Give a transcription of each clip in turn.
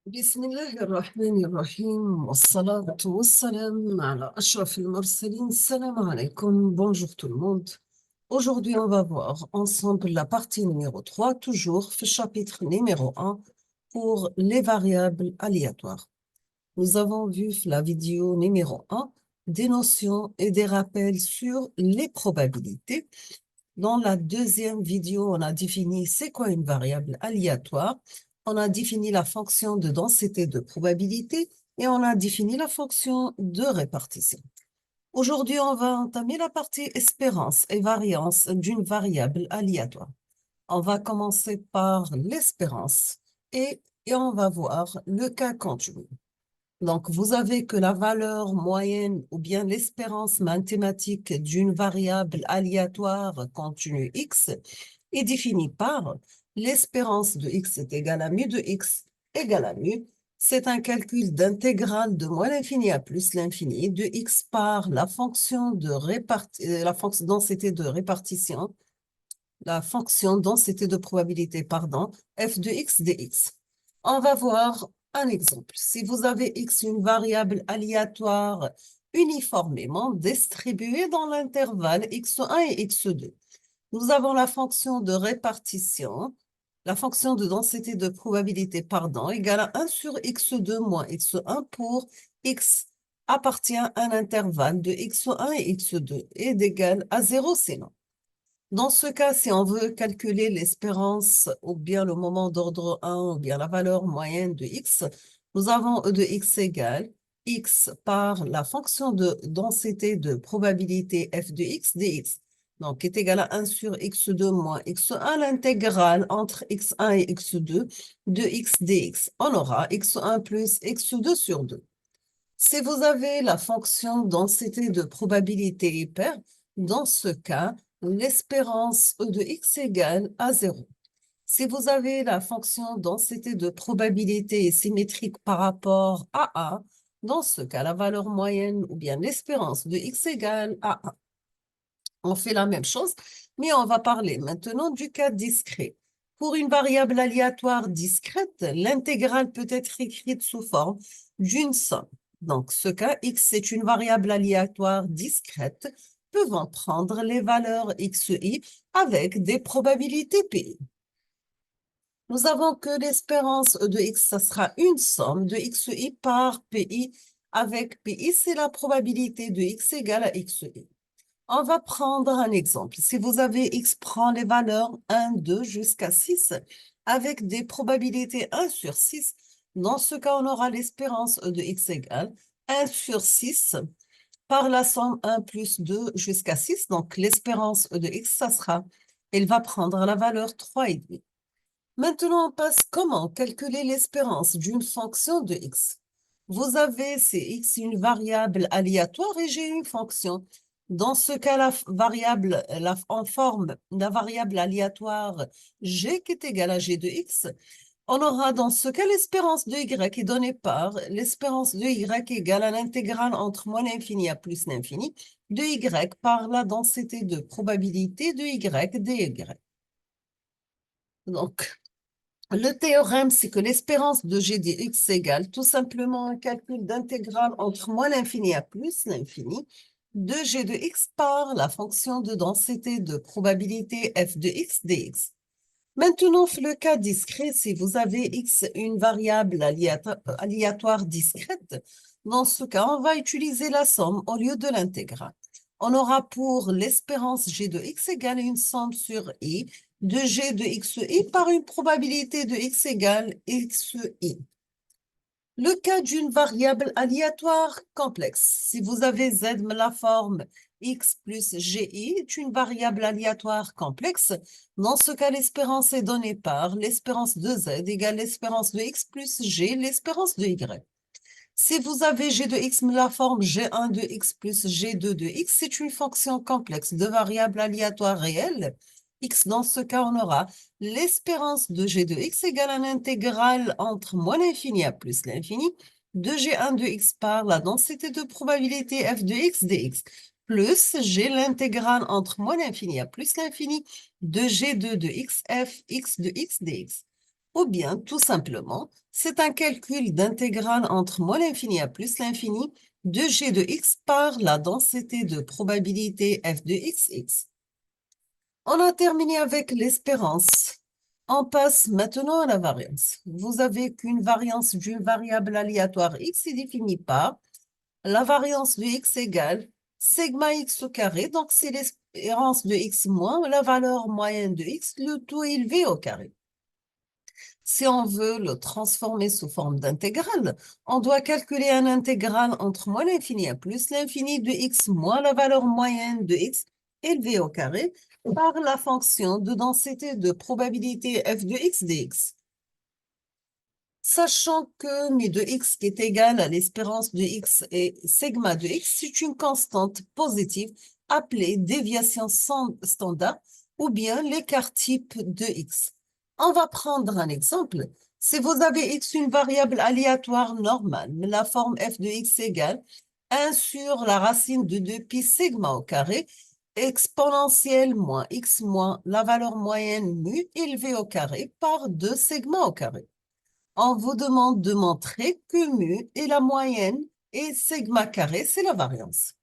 بسم الله الرحمن الرحيم والصلاة والسلام على أشرف المرسلين. Salam alaikum, bonjour tout le monde. Aujourd'hui, on va voir ensemble la partie numéro 3, toujours le chapitre numéro 1 pour les variables aléatoires. Nous avons vu la vidéo numéro 1 des notions et des rappels sur les probabilités. Dans la deuxième vidéo, on a défini c'est quoi une variable aléatoire. On a défini la fonction de densité de probabilité et on a défini la fonction de répartition. Aujourd'hui, on va entamer la partie espérance et variance d'une variable aléatoire. On va commencer par l'espérance et on va voir le cas continu. Donc, vous avez que la valeur moyenne ou bien l'espérance mathématique d'une variable aléatoire continue x est définie par l'espérance de x est égale à mu de x égale à mu. C'est un calcul d'intégrale de moins l'infini à plus l'infini de x par la fonction de la fonction densité de répartition, la fonction densité de probabilité, pardon, f de x dx. On va voir un exemple. Si vous avez x, une variable aléatoire uniformément distribuée dans l'intervalle x1 et x2, nous avons la fonction de répartition, la fonction de densité de probabilité, pardon, égale à 1 sur x2 moins x1 pour x appartient à un intervalle de x1 et x2 et d'égal à 0 sinon. Dans ce cas, si on veut calculer l'espérance ou bien le moment d'ordre 1 ou bien la valeur moyenne de x, nous avons e de x égale x par la fonction de densité de probabilité f de x dx. Donc, est égal à 1 sur x2 moins x1, l'intégrale entre x1 et x2 de x dx. On aura x1 plus x2 sur 2. Si vous avez la fonction densité de probabilité paire, dans ce cas, l'espérance E de x égale à 0. Si vous avez la fonction densité de probabilité symétrique par rapport à A, dans ce cas, la valeur moyenne ou bien l'espérance de x égale à 1. On fait la même chose, mais on va parler maintenant du cas discret. Pour une variable aléatoire discrète, l'intégrale peut être écrite sous forme d'une somme. Donc, ce cas, x est une variable aléatoire discrète pouvant prendre les valeurs xi avec des probabilités pi. Nous avons que l'espérance de x, ça sera une somme de xi par pi, avec pi, c'est la probabilité de x égale à xi. On va prendre un exemple. Si vous avez x prend les valeurs 1, 2 jusqu'à 6 avec des probabilités 1 sur 6, dans ce cas, on aura l'espérance de x égale 1 sur 6 par la somme 1 plus 2 jusqu'à 6. Donc, l'espérance de x, ça sera, elle va prendre la valeur 3,5. Maintenant, on passe comment calculer l'espérance d'une fonction de x. Vous avez, c'est x une variable aléatoire et j'ai une fonction. Dans ce cas, la variable, en forme, la variable aléatoire g qui est égale à g de x, on aura dans ce cas l'espérance de y est donnée par l'espérance de y égale à l'intégrale entre moins l'infini à plus l'infini de y par la densité de probabilité de y dy. Donc, le théorème, c'est que l'espérance de g de x égale tout simplement un calcul d'intégrale entre moins l'infini à plus l'infini de g de x par la fonction de densité de probabilité f de x dx. Maintenant, le cas discret, si vous avez x, une variable aléatoire discrète, dans ce cas, on va utiliser la somme au lieu de l'intégrale. On aura pour l'espérance g de x égale une somme sur i de g de xi par une probabilité de x égale xi. Le cas d'une variable aléatoire complexe. Si vous avez z, la forme x plus gi est une variable aléatoire complexe. Dans ce cas, l'espérance est donnée par l'espérance de z égale l'espérance de x plus g, l'espérance de y. Si vous avez g de x, la forme g1 de x plus g2 de x, c'est une fonction complexe de variables aléatoires réelles. X, dans ce cas, on aura l'espérance de g de x égale à l'intégrale entre moins l'infini à plus l'infini de g1 de x par la densité de probabilité f de x dx plus g l'intégrale entre moins l'infini à plus l'infini de g2 de x f x de x dx. Ou bien, tout simplement, c'est un calcul d'intégrale entre moins l'infini à plus l'infini de g de x par la densité de probabilité f de x. On a terminé avec l'espérance. On passe maintenant à la variance. Vous avez qu'une variance d'une variable aléatoire x est définie par la variance de x égale sigma x au carré, donc c'est l'espérance de x moins la valeur moyenne de x, le tout élevé au carré. Si on veut le transformer sous forme d'intégrale, on doit calculer un intégral entre moins l'infini à plus l'infini de x moins la valeur moyenne de x élevé au carré par la fonction de densité de probabilité f de x dx. Sachant que mu de x qui est égal à l'espérance de x et sigma de x, c'est une constante positive appelée déviation standard ou bien l'écart type de x. On va prendre un exemple. Si vous avez x une variable aléatoire normale, la forme f de x égale 1 sur la racine de 2 pi sigma au carré, exponentielle moins x moins la valeur moyenne mu élevée au carré par 2 sigma au carré. On vous demande de montrer que mu est la moyenne et sigma carré, c'est la variance.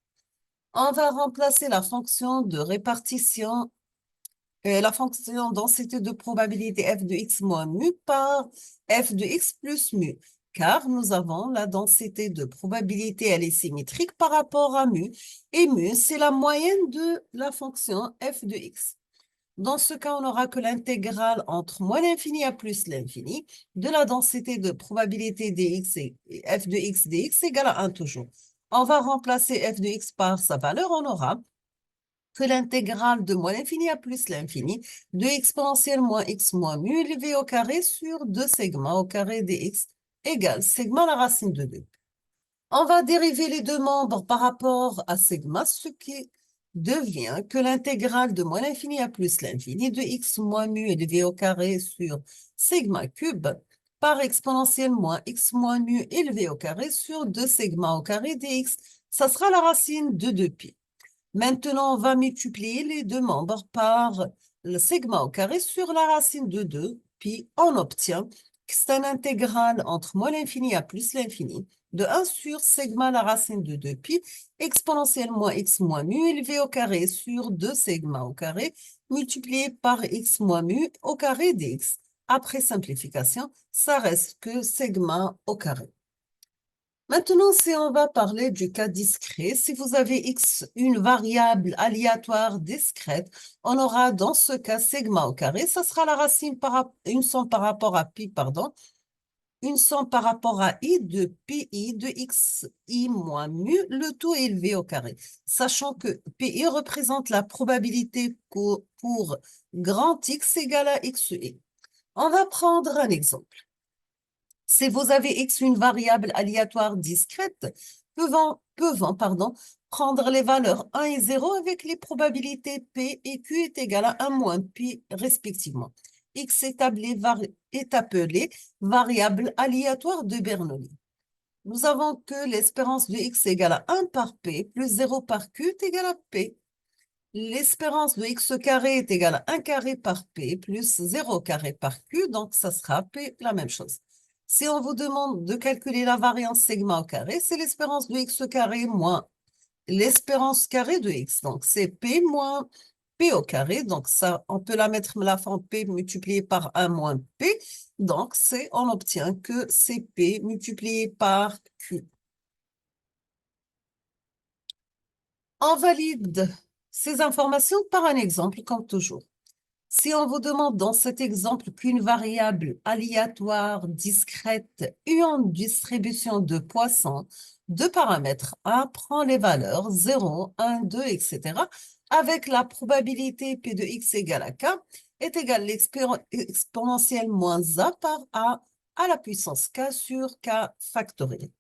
On va remplacer la fonction de répartition, la fonction densité de probabilité f de x moins mu par f de x plus mu, car nous avons la densité de probabilité, elle est symétrique par rapport à mu, et mu, c'est la moyenne de la fonction f de x. Dans ce cas, on n'aura que l'intégrale entre moins l'infini à plus l'infini de la densité de probabilité dx et f de x dx égale à 1 toujours. On va remplacer f de x par sa valeur, on aura que l'intégrale de moins l'infini à plus l'infini de exponentielle moins x moins mu élevé au carré sur 2 sigma au carré dx égale sigma la racine de 2. On va dériver les deux membres par rapport à sigma, ce qui devient que l'intégrale de moins l'infini à plus l'infini de x moins mu élevé au carré sur sigma cube par exponentielle moins x moins mu élevé au carré sur 2 sigma au carré dx. Ça sera la racine de 2pi. Maintenant, on va multiplier les deux membres par le sigma au carré sur la racine de 2, puis on obtient que c'est un intégral entre moins l'infini à plus l'infini de 1 sur sigma la racine de 2 pi exponentielle moins x moins mu élevé au carré sur 2 sigma au carré multiplié par x moins mu au carré dx. Après simplification, ça reste que sigma au carré. Maintenant, si on va parler du cas discret, si vous avez x, une variable aléatoire discrète, on aura dans ce cas sigma au carré, ça sera la racine une somme par rapport à pi, pardon, une somme par rapport à i de pi i de x i moins mu, le tout élevé au carré. Sachant que pi représente la probabilité pour grand x égale à xi. On va prendre un exemple. Si vous avez x une variable aléatoire discrète, peuvent prendre les valeurs 1 et 0 avec les probabilités p et q est égal à 1 moins pi respectivement. X est appelé variable aléatoire de Bernoulli. Nous avons que l'espérance de x égale à 1 par p plus 0 par q est égal à p. L'espérance de x carré est égale à 1 carré par p plus 0 carré par q, donc ça sera p la même chose. Si on vous demande de calculer la variance sigma au carré, c'est l'espérance de x carré moins l'espérance carrée de x. Donc, c'est p moins p au carré. Donc, ça, on peut la mettre la forme p multiplié par 1 moins p. Donc, on obtient que c'est p multiplié par q. On valide ces informations par un exemple, comme toujours. Si on vous demande dans cet exemple qu'une variable aléatoire discrète et en distribution de Poisson, deux paramètres A prend les valeurs 0, 1, 2, etc. avec la probabilité P de x égale à K est égale l'exponentielle moins A par A à la puissance K sur K factoriel.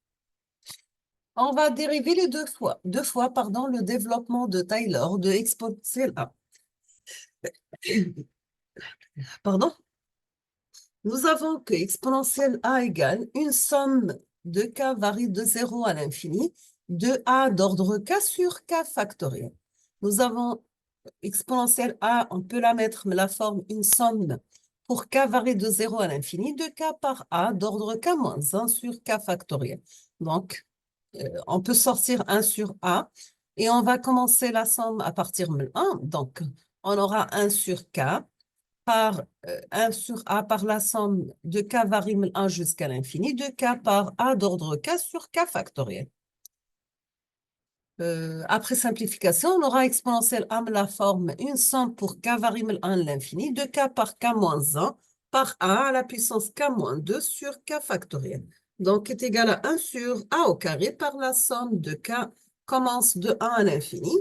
On va dériver les deux fois le développement de Taylor de exponentielle A. Pardon? Nous avons que exponentielle a égale une somme de k varie de 0 à l'infini de a d'ordre k sur k factoriel. Nous avons exponentielle a, on peut la mettre, mais la forme une somme pour k varie de 0 à l'infini de k par a d'ordre k moins 1 sur k factoriel. Donc, on peut sortir 1 sur a et on va commencer la somme à partir de 1. Donc, on aura 1 sur k par 1 sur a par la somme de k varie de 1 jusqu'à l'infini de k par a d'ordre k sur k factoriel. Après simplification, on aura exponentielle a la forme une somme pour k varie de 1 à l'infini de k par k moins 1 par a à la puissance k moins 2 sur k factoriel. Donc, est égal à 1 sur a au carré par la somme de k commence de 1 à l'infini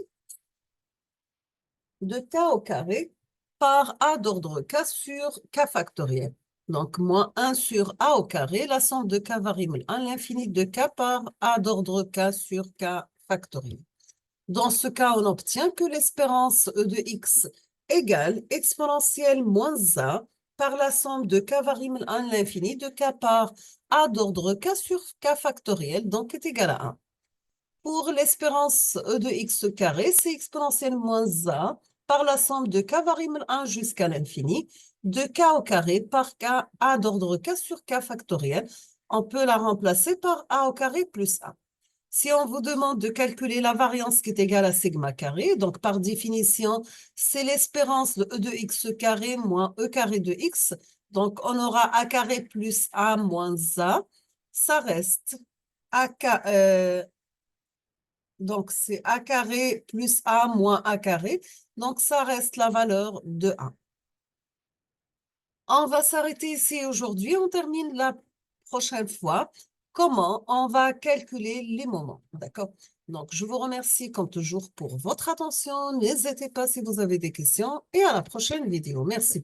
de k au carré par a d'ordre k sur k factoriel. Donc, moins 1 sur a au carré, la somme de k varie de 1 à l'infini de k par a d'ordre k sur k factoriel. Dans ce cas, on obtient que l'espérance E de x égale exponentielle moins a par la somme de k varie de 1 à l'infini de k par a d'ordre k sur k factoriel, donc est égal à 1. Pour l'espérance E de x carré, c'est exponentielle moins a par la somme de k varie de 1 jusqu'à l'infini de k au carré par k a d'ordre k sur k factoriel. On peut la remplacer par a au carré plus 1. Si on vous demande de calculer la variance qui est égale à sigma carré, donc par définition, c'est l'espérance de E de x carré moins E carré de x. Donc, on aura a carré plus a moins a. Ça reste donc c'est a carré plus a moins a carré. Donc, ça reste la valeur de 1. On va s'arrêter ici aujourd'hui. On termine la prochaine fois. Comment on va calculer les moments. D'accord? Donc, je vous remercie comme toujours pour votre attention. N'hésitez pas si vous avez des questions et à la prochaine vidéo. Merci.